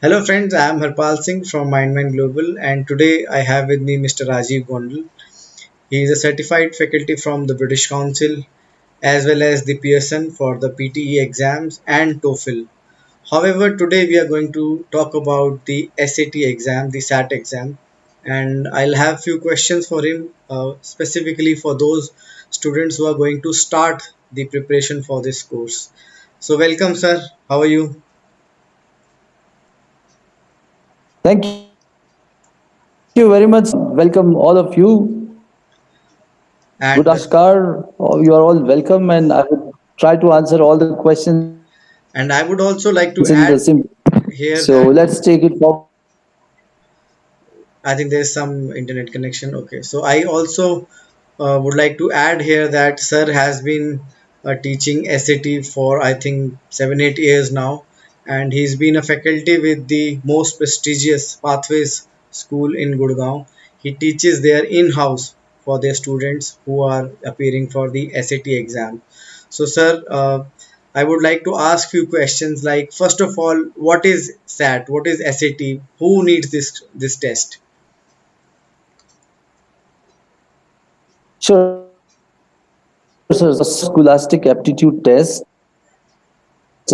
Hello friends, I am Harpal Singh from Mindmine Global and today I have with me Mr. Rajiv Gondal. He is a certified faculty from the British Council as well as the Pearson for the PTE exams and TOEFL. However, today we are going to talk about the SAT exam, the SAT exam, and I'll have few questions for him specifically for those students who are going to start the preparation for this course. So welcome sir, how are you? Thank you very much, sir. Welcome all of you. Good And Askar. You are all welcome, and I will try to answer all the questions in the simple. And I would also like to So add let's take it here forward. that I think there's some internet connection. Okay, so I also would like to add here that Sir has been teaching SAT for I think 7 8 years now, and he's been a faculty with the most prestigious Pathways School in Gurgaon. He teaches there in house for their students who are appearing for the SAT exam. So, Sir, I would like to ask few questions. Like, first of all, what is SAT? What is SAT? Who needs this test? Sure, sir. So Scholastic Aptitude Test,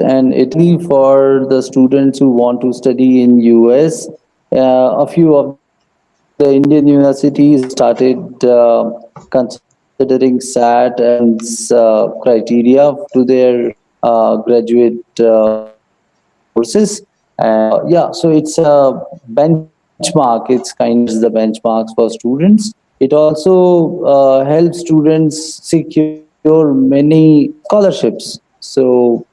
and it mainly for the students who want to study in US. A few of the Indian universities started considering SAT as criteria to their graduate courses. And yeah, so it's a benchmark. It's kind of the benchmarks for students. It also helps students secure many scholarships. So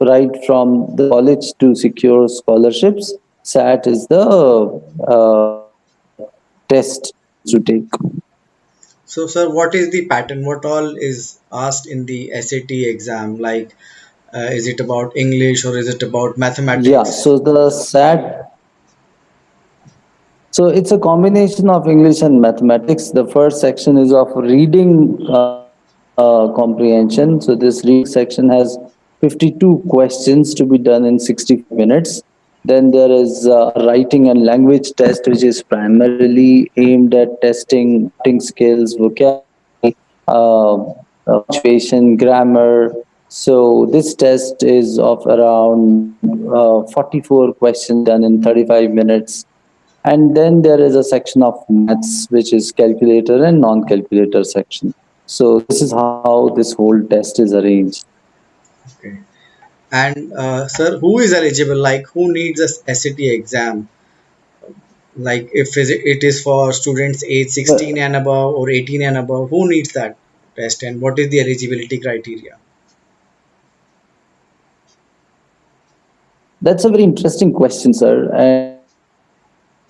right from the college to secure scholarships, SAT is the test to take. So, sir, what is the pattern? What all is asked in the SAT exam? Like, is it about English or is it about Yeah, mathematics? so the SAT, so it's a combination of English and mathematics. The first section is of reading comprehension. So this reading section has 52 questions to be done in 65 minutes. Then there is a writing and language test, which is primarily aimed at testing writing skills, vocabulary, punctuation, grammar. So this test is of around 44 questions done in 35 minutes. And then there is a section of maths, which is calculator and non-calculator section. So this is how this whole test is arranged. Okay. And, sir, who is eligible? Like, who needs a SAT exam? Like, if it is for students age 16 Well, and above or 18 and above, who needs that test? And what is the eligibility criteria? that's a very interesting question, sir.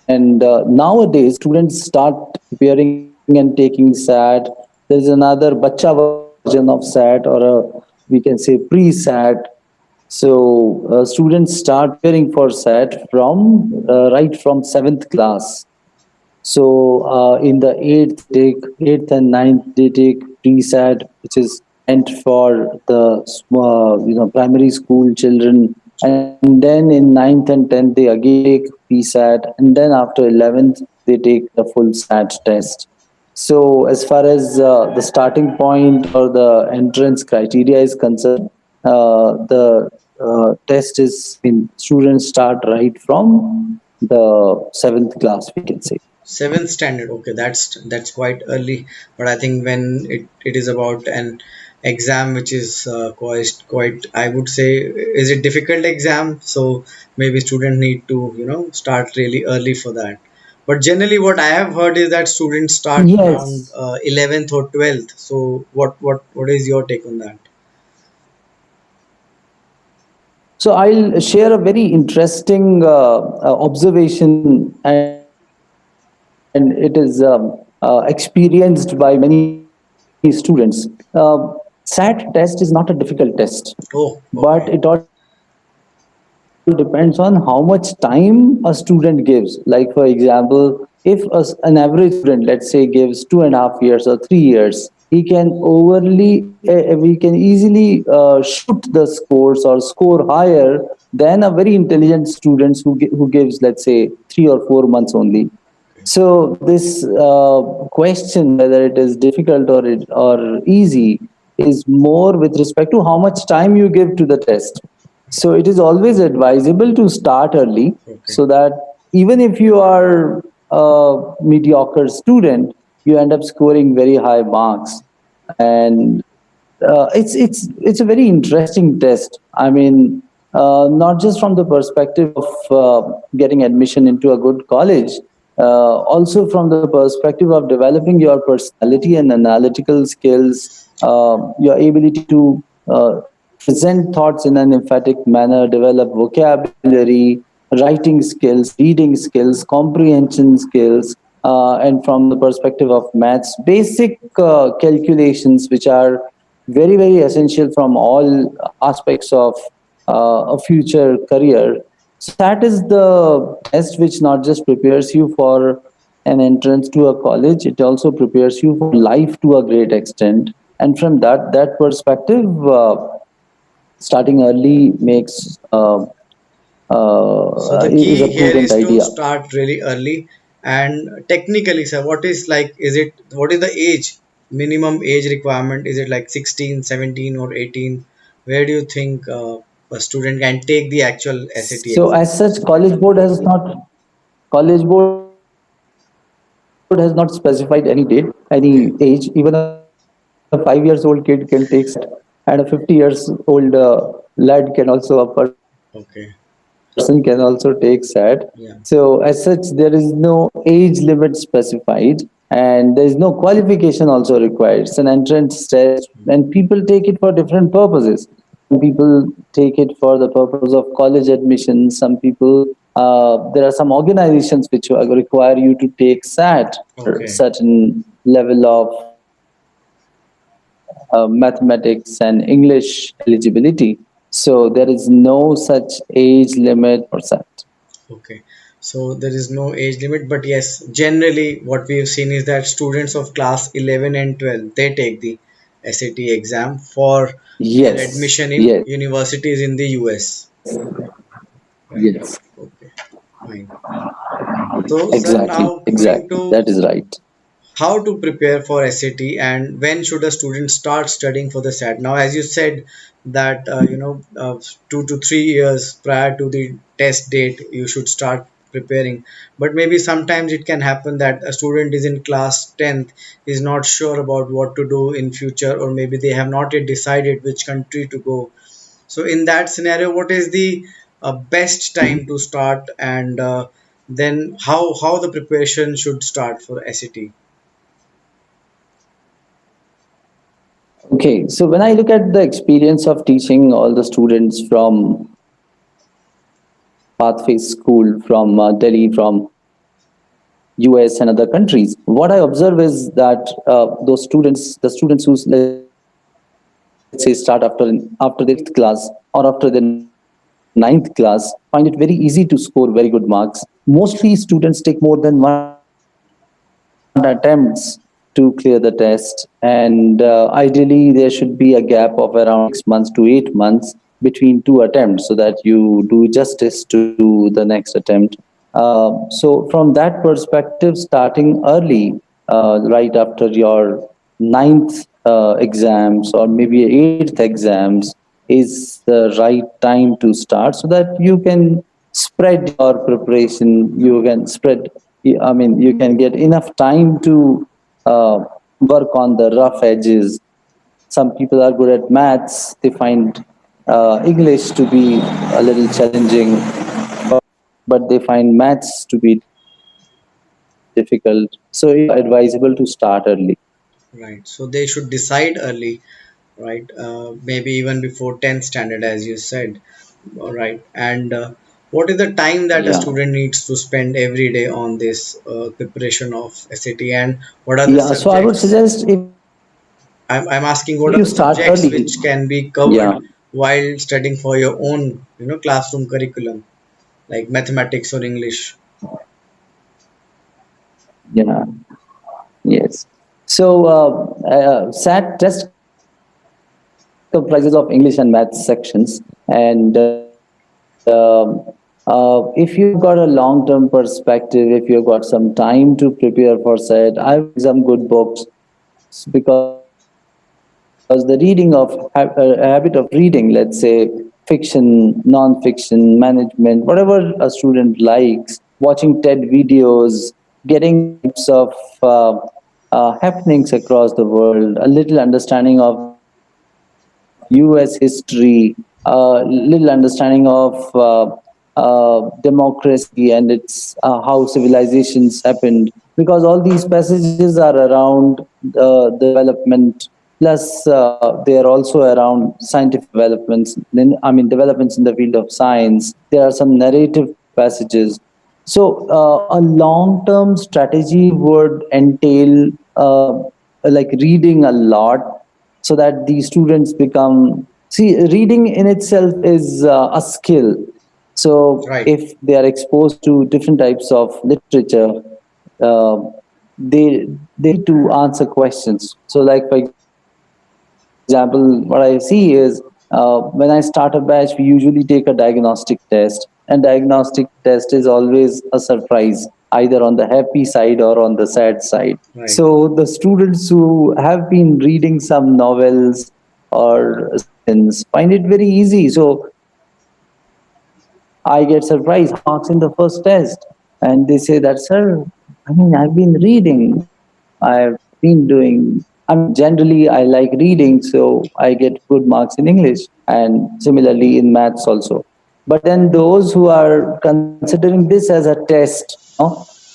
And nowadays, students start preparing and taking SAT. There is another bacha version of SAT, or we can say pre-SAT. So students start preparing for SAT from right from seventh class. So in the eighth and ninth, they take pre-SAT, which is meant for the primary school children, and then in ninth and tenth they again take pre-SAT, and then after 11th they take the full SAT test. So as far as the starting point or the entrance criteria is concerned, the test is in students start right from the seventh class, we can say. Seventh standard. Okay, that's quite early. But I think when it is about an exam which is quite I would say is it difficult exam. So maybe student need to start really early for that. But generally, what I have heard is that students start around Yes. 11th or 12th. So what is your take on that? So I'll share a very interesting observation, and it is experienced by many students. SAT test is not a difficult test, but it all Oh, depends on okay. how much time a student gives. Like, for example, if an average student, let's say, gives 2.5 years or 3 years, he can we can easily shoot the scores or score higher than a very intelligent students who gives, let's say, 3 or 4 months only. So this question whether it is difficult or easy is more with respect to how much time you give to the test. So it is always advisable to start early, Okay. so that even if you are a mediocre student, you end up scoring very high marks. And it's a very interesting test. I mean, not just from the perspective of getting admission into a good college, also from the perspective of developing your personality and analytical skills, your ability to present thoughts in an emphatic manner, develop vocabulary, writing skills, reading skills, comprehension skills, and from the perspective of maths, basic calculations, which are very, very essential from all aspects of a future career. So that is the test which not just prepares you for an entrance to a college, it also prepares you for life to a great extent. And from that perspective, starting early makes So the is a key here prudent is to idea. start really early. And technically, sir, what is like, is it, what is the age, minimum age requirement? Is it like 16, 17, or 18? Where do you think a student can take the actual SAT So exam? as such, college board has not specified any date, any age. Even a 5 years old kid can take SAT, and a 50 years old lad can also, a person can also take SAT. Okay. So as such, there is no age Yeah. limit specified, and there is no qualification also required. It's an entrance test, and people take it for different purposes. Some people take it for the purpose of college admission. Some people, there are some organizations which require you to take SAT for certain level of Okay. mathematics and English eligibility. So there is no such age limit for SAT. Okay. So there is no age limit, but yes, generally what we have seen is that students of class 11 and 12, they take the SAT exam for their Yes, admission in yes, universities in the US. Right. yes. Okay. Fine. So, sir, Exactly, now coming exactly. to That is right. how to prepare for SAT and when should a student start studying for the SAT. Now, as you said that 2 to 3 years prior to the test date you should start preparing, but maybe sometimes it can happen that a student is in class 10th, is not sure about what to do in future, or maybe they have not yet decided which country to go. So in that scenario, what is the best time to start, and then how the preparation should start for SAT? Okay, so when I look at the experience of teaching all the students from Pathway School, from Delhi, from US and other countries, what I observe is that the students who, let's say, start after their 8th class or after their 9th class, find it very easy to score very good marks. Mostly students take more than 1 attempts to clear the test, and ideally there should be a gap of around 6 months to 8 months between two attempts, so that you do justice to the next attempt. So from that perspective, starting early, right after your ninth exams or maybe eighth exams, is the right time to start, so that you can spread your preparation. You can spread. I mean, you can get enough time to uh, work on the rough edges. Some people are good at maths; they find English to be a little challenging, but they find maths to be difficult. So it is advisable to start early. Right. So they should decide early, right? Maybe even before 10th standard, as you said. All right. And what is the time that a Yeah. student needs to spend every day on this preparation of SAT, and what are the Yeah. So I would subjects? suggest if you start early, I'm asking what are the yeah, subjects which can be covered while studying for your own, classroom curriculum, like mathematics or English. yeah, yes. So, SAT test comprises of English and Maths sections, and if you have got a long-term perspective, if you have got some time to prepare for SAT, I would recommend reading some good books because the reading of habit of reading, let's say fiction, non-fiction, management, whatever a student likes, watching TED videos, getting some types of happenings across the world, a little understanding of US history, a little understanding of democracy and its how civilizations happened, because all these passages are around the development. Plus, they are also around scientific developments. Developments in the field of science. There are some narrative passages. So, a long-term strategy would entail like reading a lot, so that the students become. See, reading in itself is a skill. So, Right. if they are exposed to different types of literature, uh, they need to answer questions. So, like for example, what I see is when I start a batch, we usually take a diagnostic test, and diagnostic test is always a surprise, either on the happy side or on the sad side. So the Right. students who have been reading some novels or fiction find it very easy. So I get surprised. How many marks in the first test? And they say that, sir, I've been reading. Generally, I like reading, so I get good marks in English, and similarly in maths also. But then those who are considering this as a test,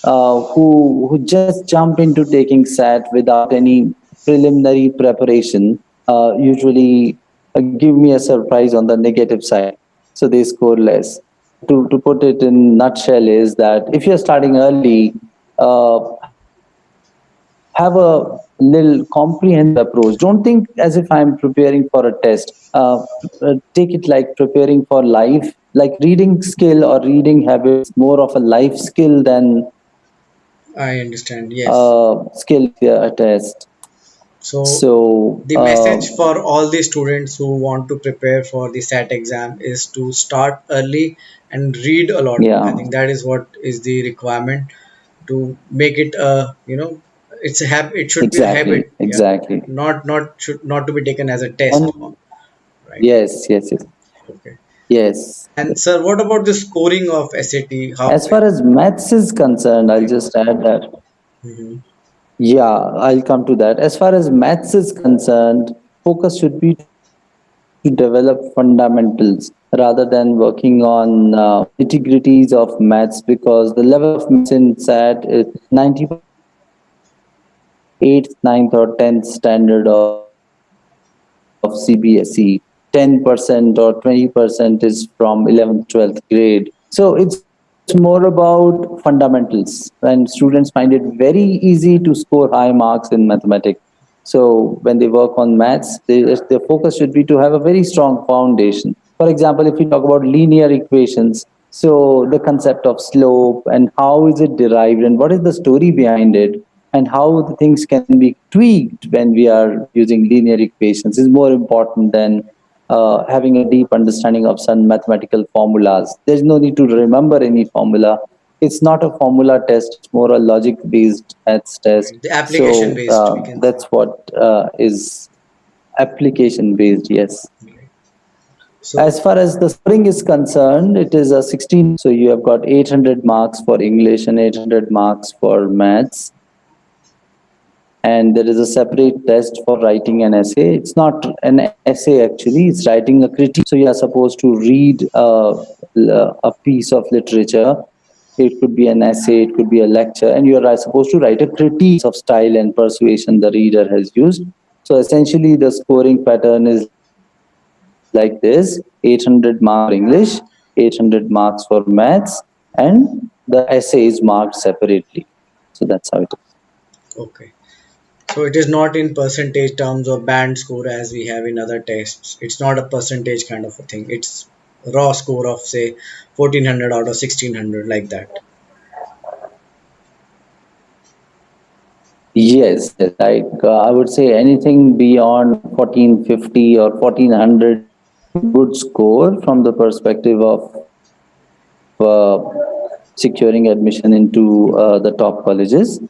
who just jump into taking SAT without any preliminary preparation, usually give me a surprise on the negative side. So they score less. To put it in nutshell is that if you're starting early, have a little comprehensive approach. Don't think as if I'm preparing for a test. Take it like preparing for life. Like reading skill or reading habit is more of a life skill than I understand. Yes. skill a test. So So, the message for all the students who want to prepare for the SAT exam is to start early and read a lot. yeah, I think that is what is the requirement to make it a, it's a habit. It should be a exactly, habit. Yeah. exactly. Not to be taken as a test. And Right. yes, yes, yes, Okay. yes. And sir, what about the scoring of SAT? How? As far as maths is concerned, I'll just add that. Mhm. Yeah, I'll come to that. As far as maths is concerned, focus should be to develop fundamentals rather than working on nitty-gritties of maths, because the level of maths in SAT is 90% is from 8th, ninth, or 10th standard of CBSE. 10% or 20% is from 11th, 12th grade. So it's more about fundamentals, and students find it very easy to score high marks in mathematics. So when they work on maths, their focus should be to have a very strong foundation. For example, if we talk about linear equations, so the concept of slope and how is it derived and what is the story behind it, and how the things can be tweaked when we are using linear equations is more important than having a deep understanding of some mathematical formulas. There's no need to remember any formula. It's not a formula test, it's more a logic based maths test. Right. The So application that's based, we can what say. is application based, yes. Right. As So far as the scoring is concerned, it is a 16 marks. So you have got 800 marks for English and 800 marks for maths. And there is a separate test for writing an essay. It's not an essay actually, it's writing a critique. So you are supposed to read a piece of literature. It could be an essay, it could be a lecture, and you are supposed to write a critique of style and persuasion the reader has used. So essentially, the scoring pattern is like this: 800 marks for English, 800 marks for maths, and the essay is marked separately. So that's how it is. okay. So it is not in percentage terms or band score as we have in other tests. It's not a percentage kind of a thing. It's raw score of say 1400 out of 1600 like that. Yes, yes. Like I would say anything beyond 1450 or 1400 is a good score from the perspective of securing admission into the top colleges.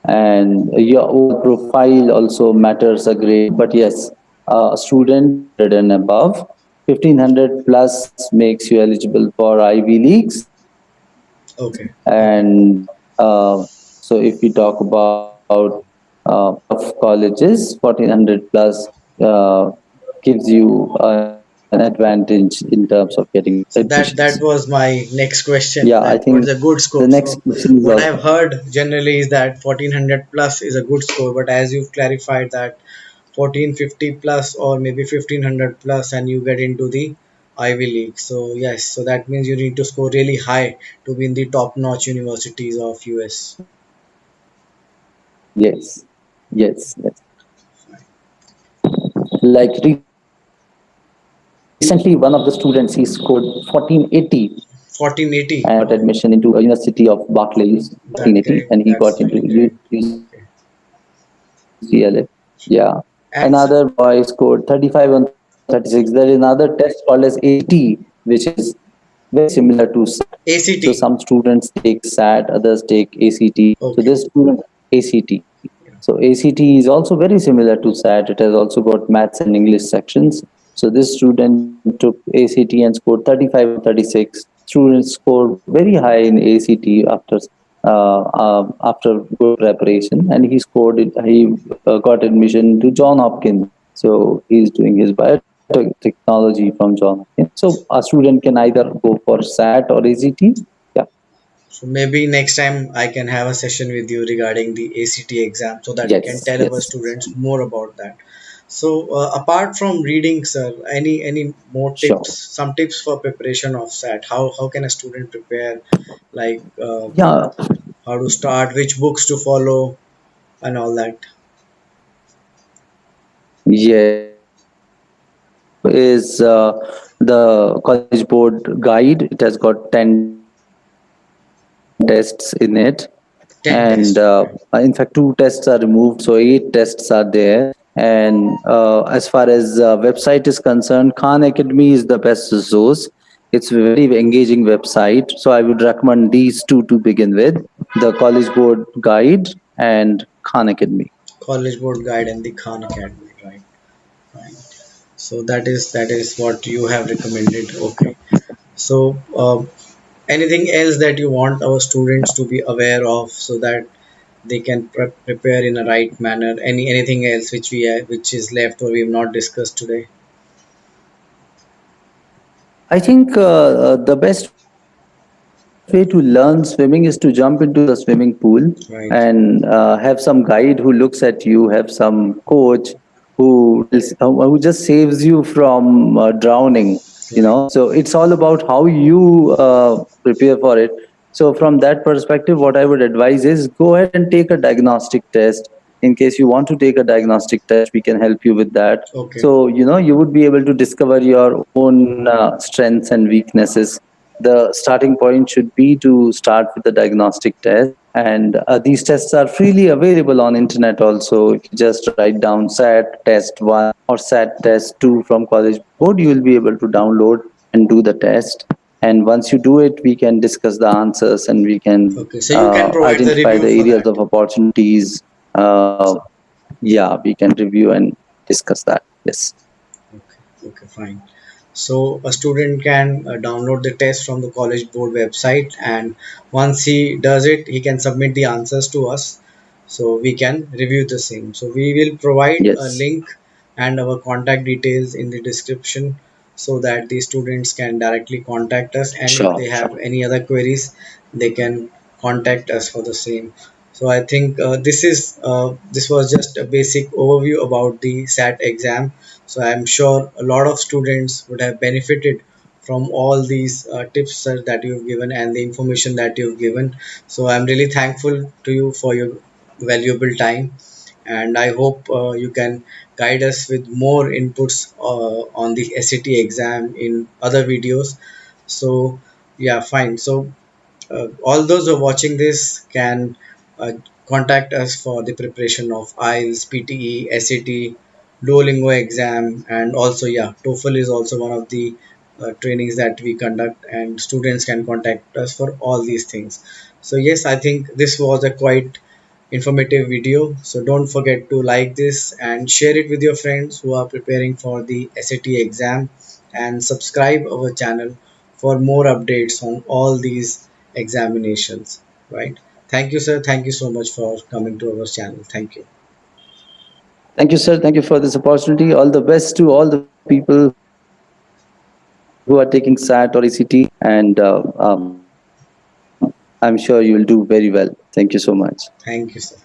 And your overall profile also matters a great. But yes, a student 1500 and above, 1500 plus makes you eligible for Ivy Leagues. Okay, okay. And so if we talk about tough colleges, 1400 plus uh, gives you an advantage in terms of getting So admissions. that was my next Yeah, question. I That think what's a good the score? next So question is what also I've heard generally is that 1400 plus is a good score, but as you've clarified that 1450 plus or maybe 1500 plus, and you get into the Ivy League. So yes, so that means you need to score really high to be in the top-notch universities of US. yes, yes, yes. Like recently, one of the students he scored 1480 and 1480. got Oh, admission into a University of Barclays that 1480, great. and he That's got into really great. Okay. UCLA. Yeah. And Another boy scored 35 on 36. There is another test called as ACT, which is very similar to SAT. So ACT. some students take SAT, others take ACT. So Okay. this student ACT. Yeah. So ACT is also very similar to SAT. It has also got maths and English sections. So this student took ACT and scored 35 on 36. Students scored very high in ACT after good preparation, and he scored it. He got admission to John Hopkins. So he's doing his biotechnology from John Hopkins. So a student can either go for SAT or ACT. Yeah. So maybe next time I can have a session with you regarding the ACT exam so that you can Yes. tell our Yes. students more about that. So apart from reading, sir, any more tips? Sure. Some tips for preparation of SAT. How can a student prepare? Like Yeah. how to start, which books to follow, and all that. Yes. So is the College Board guide. It has got 10 tests in it, 10 tests. and Okay. in fact 2 tests are removed, so 8 tests are there. And as far as website is concerned, Khan Academy is the best resource. It's a very engaging website, so I would recommend these two to begin with: the College Board guide and Khan Academy. College Board Guide and the Khan Academy. Right. Right. So that is what you have recommended. Okay. So anything else that you want our students to be aware of so that they can prepare in a right manner? Anything else which which is left or we have not discussed today? I think the best way to learn swimming is to jump into the swimming pool and Right. have some guide who looks at you, have some coach who just saves you from drowning. Right. So it's all about how you prepare for it. So from that perspective, what I would advise is go ahead and take a diagnostic test. In case you want to take a diagnostic test, we can help you with that. Okay. So you would be able to discover your own strengths and weaknesses. The starting point should be to start with the diagnostic test, and these tests are freely available on internet also. If you just write down SAT test 1 or SAT test 2 from College Board, you will be able to download and do the test. And once you do it, we can discuss the answers, and we can Okay. So you can provide the identify review the for areas that. of opportunities. Yeah, we can review and discuss that. Yes. Okay. Okay. Fine. So a student can download the test from the college board website, and once he does it, he can submit the answers to us, so we can review the same. So we will provide a Yes. link and our contact details in the description so that the students can directly contact us, and if Sure. they have Sure. any other queries, they can contact us for the same. So I think this was just a basic overview about the SAT exam. So I'm sure a lot of students would have benefited from all these tips, sir, that you've given and the information that you've given. So I'm really thankful to you for your valuable time, and I hope you can guide us with more inputs on the SAT exam in other videos. So yeah, fine. So all those who are watching this can contact us for the preparation of IELTS, PTE, SAT, Duolingo exam, and also, yeah, TOEFL is also one of the trainings that we conduct, and students can contact us for all these things. So yes, I think this was a quite informative video. So don't forget to like this and share it with your friends who are preparing for the SAT exam, and subscribe our channel for more updates on all these examinations, right? Thank you, sir. Thank you so much for coming to our channel. Thank you. Thank you, sir. Thank you for this opportunity. All the best to all the people who are taking SAT or ACT, and I'm sure you will do very well. Thank you so much. Thank you, sir.